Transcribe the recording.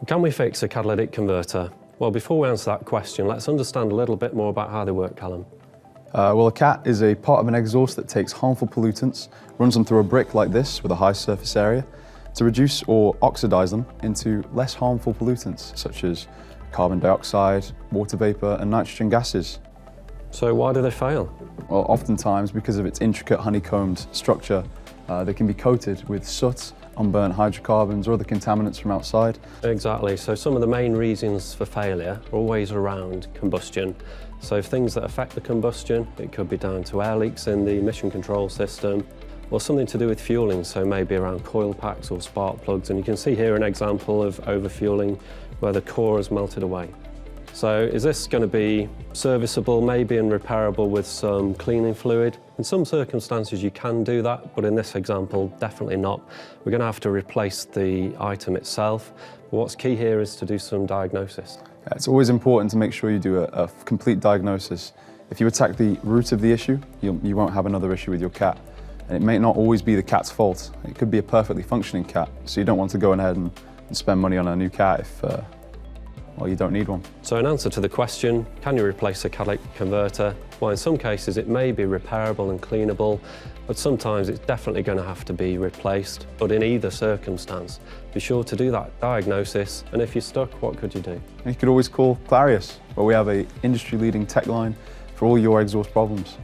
Can we fix a catalytic converter? Well, before we answer that question, let's understand a little bit more about how they work, Callum. Well, a cat is a part of an exhaust that takes harmful pollutants, runs them through a brick like this with a high surface area to reduce or oxidize them into less harmful pollutants such as carbon dioxide, water vapor and nitrogen gases. So why do they fail? Well, oftentimes because of its intricate honeycombed structure, they can be coated with soot, unburnt hydrocarbons or other contaminants from outside. Exactly, so some of the main reasons for failure are always around combustion. So things that affect the combustion, it could be down to air leaks in the emission control system, or something to do with fueling, so maybe around coil packs or spark plugs. And you can see here an example of overfueling where the core has melted away. So is this going to be serviceable maybe and repairable with some cleaning fluid? In some circumstances you can do that, but in this example definitely not. We're going to have to replace the item itself. But what's key here is to do some diagnosis. It's always important to make sure you do a complete diagnosis. If you attack the root of the issue, you won't have another issue with your cat. And it may not always be the cat's fault. It could be a perfectly functioning cat, so you don't want to go ahead and spend money on a new cat if well, you don't need one. So in answer to the question, can you replace a catalytic converter? Well, in some cases it may be repairable and cleanable, but sometimes it's definitely going to have to be replaced. But in either circumstance, be sure to do that diagnosis, and if you're stuck, what could you do? You could always call Klarius, where we have an industry-leading tech line for all your exhaust problems.